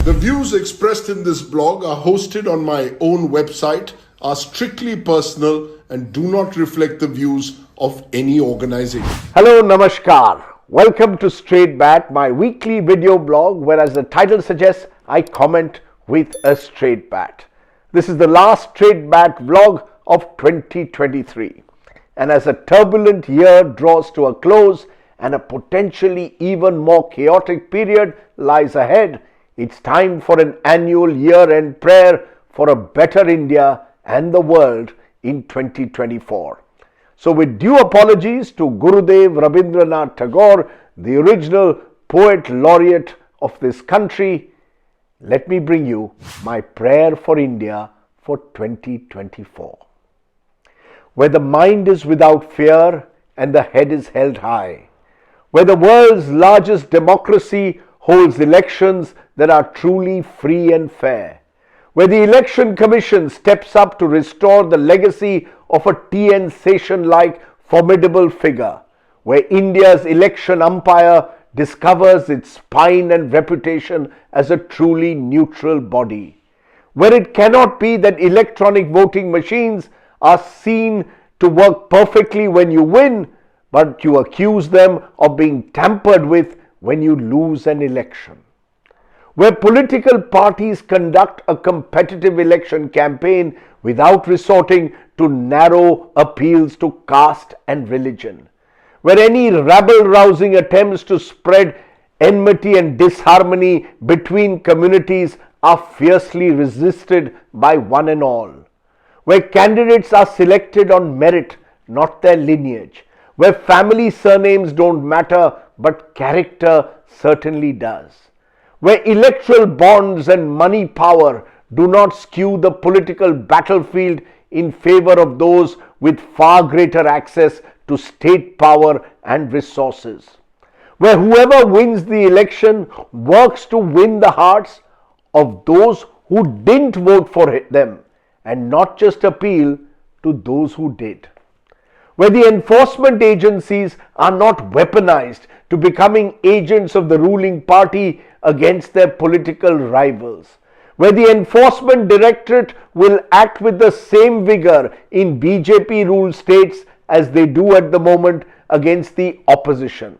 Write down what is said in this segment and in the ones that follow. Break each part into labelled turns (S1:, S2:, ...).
S1: The views expressed in this blog are hosted on my own website, are strictly personal, and do not reflect the views of any organization.
S2: Hello, namaskar. Welcome to Straight Bat, my weekly video blog where, as the title suggests, I comment with a straight bat. This is the last Straight Bat vlog of 2023. And as a turbulent year draws to a close and a potentially even more chaotic period lies ahead, it's time for an annual year-end prayer for a better India and the world in 2024. So with due apologies to Gurudev Rabindranath Tagore, the original poet laureate of this country, let me bring you my prayer for India for 2024. Where the mind is without fear and the head is held high, where the world's largest democracy holds elections that are truly free and fair, where the Election Commission steps up to restore the legacy of a T.N. Seshan-like formidable figure, where India's election umpire discovers its spine and reputation as a truly neutral body, where it cannot be that electronic voting machines are seen to work perfectly when you win, but you accuse them of being tampered with when you lose an election, where political parties conduct a competitive election campaign without resorting to narrow appeals to caste and religion, where any rabble-rousing attempts to spread enmity and disharmony between communities are fiercely resisted by one and all, where candidates are selected on merit, not their lineage, where family surnames don't matter but character certainly does, where electoral bonds and money power do not skew the political battlefield in favor of those with far greater access to state power and resources, where whoever wins the election works to win the hearts of those who didn't vote for them and not just appeal to those who did, where the enforcement agencies are not weaponized to becoming agents of the ruling party against their political rivals, where the enforcement directorate will act with the same vigor in BJP-ruled states as they do at the moment against the opposition,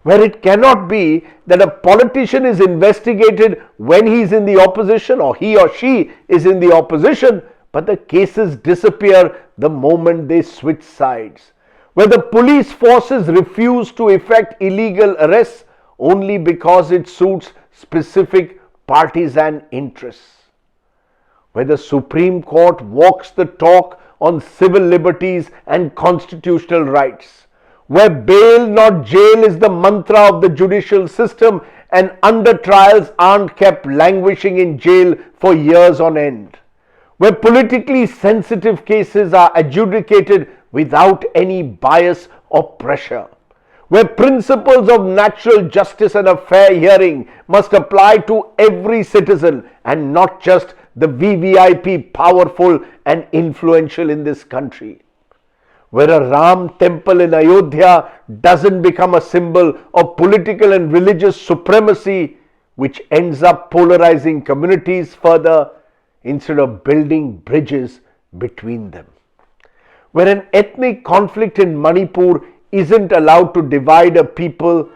S2: where it cannot be that a politician is investigated when he is in the opposition or he or she is in the opposition, but the cases disappear the moment they switch sides, where the police forces refuse to effect illegal arrests only because it suits specific partisan interests, where the Supreme Court walks the talk on civil liberties and constitutional rights, where bail not jail is the mantra of the judicial system and under trials aren't kept languishing in jail for years on end, where politically sensitive cases are adjudicated without any bias or pressure, where principles of natural justice and a fair hearing must apply to every citizen and not just the VVIP powerful and influential in this country, where a Ram temple in Ayodhya doesn't become a symbol of political and religious supremacy which ends up polarizing communities further instead of building bridges between them, where an ethnic conflict in Manipur isn't allowed to divide a people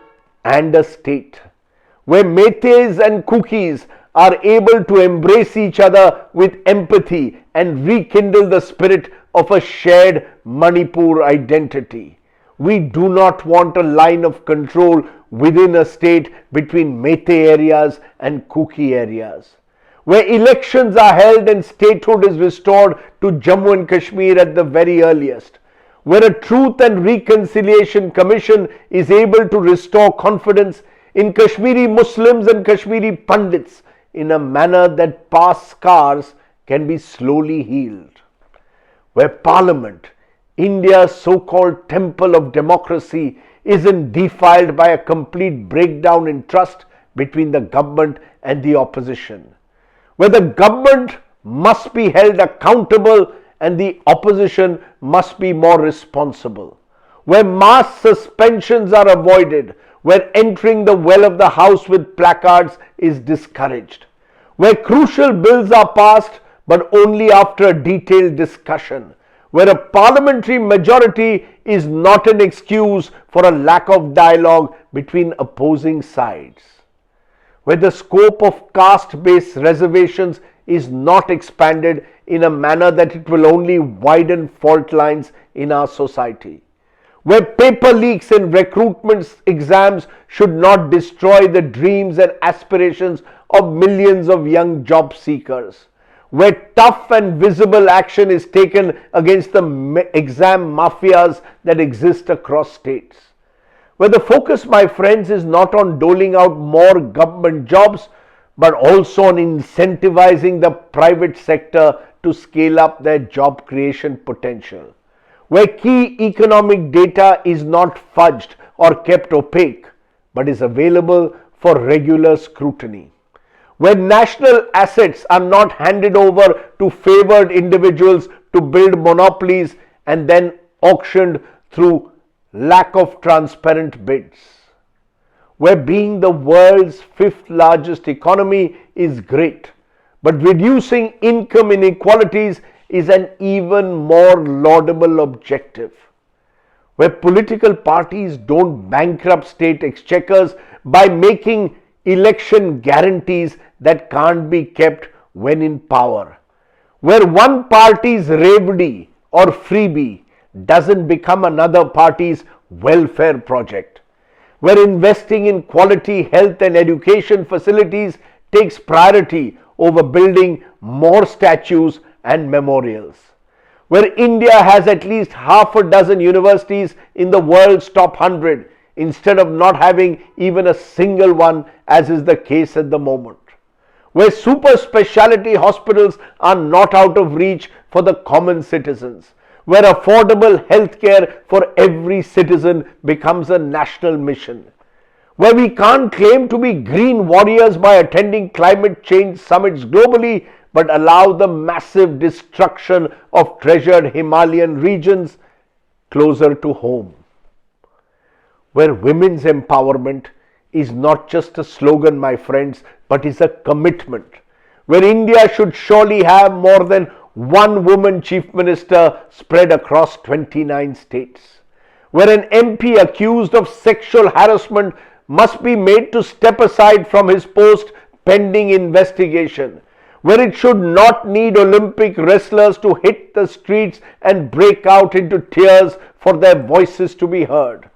S2: and a state, where Meiteis and Kukis are able to embrace each other with empathy and rekindle the spirit of a shared Manipur identity. We do not want a line of control within a state between Meitei areas and Kuki areas, where elections are held and statehood is restored to Jammu and Kashmir at the very earliest, where a Truth and Reconciliation Commission is able to restore confidence in Kashmiri Muslims and Kashmiri Pandits in a manner that past scars can be slowly healed, where Parliament, India's so-called temple of democracy, isn't defiled by a complete breakdown in trust between the government and the opposition, where the government must be held accountable and the opposition must be more responsible, where mass suspensions are avoided, where entering the well of the house with placards is discouraged, where crucial bills are passed but only after a detailed discussion, where a parliamentary majority is not an excuse for a lack of dialogue between opposing sides, where the scope of caste-based reservations is not expanded in a manner that it will only widen fault lines in our society, where paper leaks in recruitment exams should not destroy the dreams and aspirations of millions of young job seekers, where tough and visible action is taken against the exam mafias that exist across states, where the focus, my friends, is not on doling out more government jobs but also on incentivizing the private sector to scale up their job creation potential, where key economic data is not fudged or kept opaque but is available for regular scrutiny, where national assets are not handed over to favored individuals to build monopolies and then auctioned through lack of transparent bids, where being the world's fifth largest economy is great, but reducing income inequalities is an even more laudable objective, where political parties don't bankrupt state exchequers by making election guarantees that can't be kept when in power, where one party's revenue or freebie doesn't become another party's welfare project, where investing in quality health and education facilities takes priority over building more statues and memorials, where India has at least half a dozen universities in the world's top 100 instead of not having even a single one, as is the case at the moment, where super specialty hospitals are not out of reach for the common citizens, where affordable healthcare for every citizen becomes a national mission, where we can't claim to be green warriors by attending climate change summits globally but allow the massive destruction of treasured Himalayan regions closer to home, where women's empowerment is not just a slogan, my friends, but is a commitment, where India should surely have more than one woman chief minister spread across 29 states, where an MP accused of sexual harassment must be made to step aside from his post pending investigation, where it should not need Olympic wrestlers to hit the streets and break out into tears for their voices to be heard,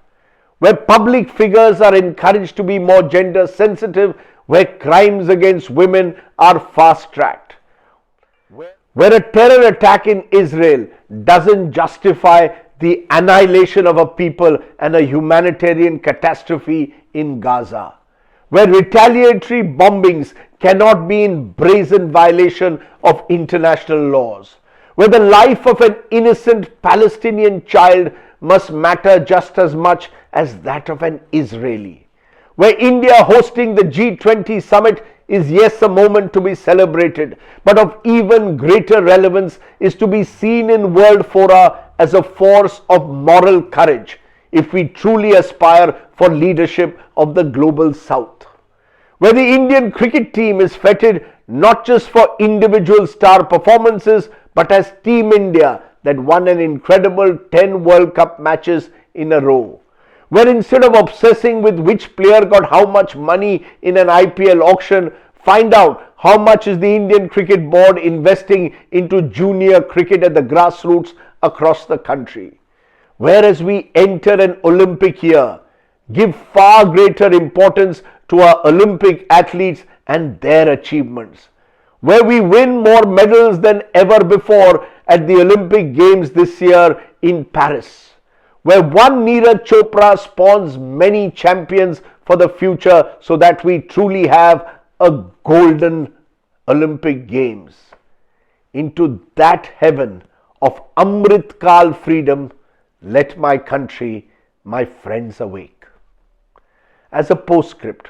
S2: where public figures are encouraged to be more gender sensitive, where crimes against women are fast tracked, where a terror attack in Israel doesn't justify the annihilation of a people and a humanitarian catastrophe in Gaza, where retaliatory bombings cannot be in brazen violation of international laws, where the life of an innocent Palestinian child must matter just as much as that of an Israeli, where India hosting the G20 summit is yes a moment to be celebrated, but of even greater relevance is to be seen in world fora as a force of moral courage if we truly aspire for leadership of the global south, where the Indian cricket team is feted not just for individual star performances but as Team India that won an incredible 10 World Cup matches in a row, where instead of obsessing with which player got how much money in an IPL auction, find out how much is the Indian Cricket Board investing into junior cricket at the grassroots across the country, where as we enter an Olympic year, give far greater importance to our Olympic athletes and their achievements, where we win more medals than ever before at the Olympic Games this year in Paris, where one Neeraj Chopra spawns many champions for the future so that we truly have a golden Olympic Games. Into that heaven of Amrit Kal freedom, let my country, my friends awake. As a postscript,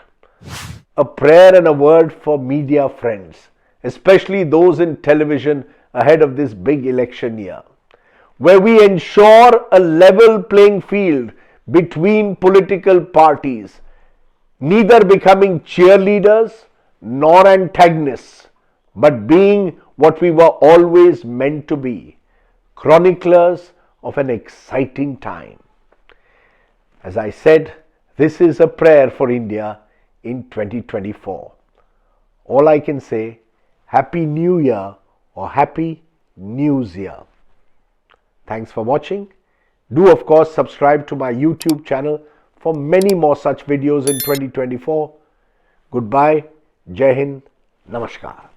S2: a prayer and a word for media friends, especially those in television ahead of this big election year, where we ensure a level playing field between political parties, neither becoming cheerleaders nor antagonists, but being what we were always meant to be, chroniclers of an exciting time. As I said, this is a prayer for India in 2024. All I can say, Happy New Year or Happy News Year. Thanks for watching. Do of course subscribe to my YouTube channel for many more such videos in 2024. Goodbye, Jai Hind, Namaskar.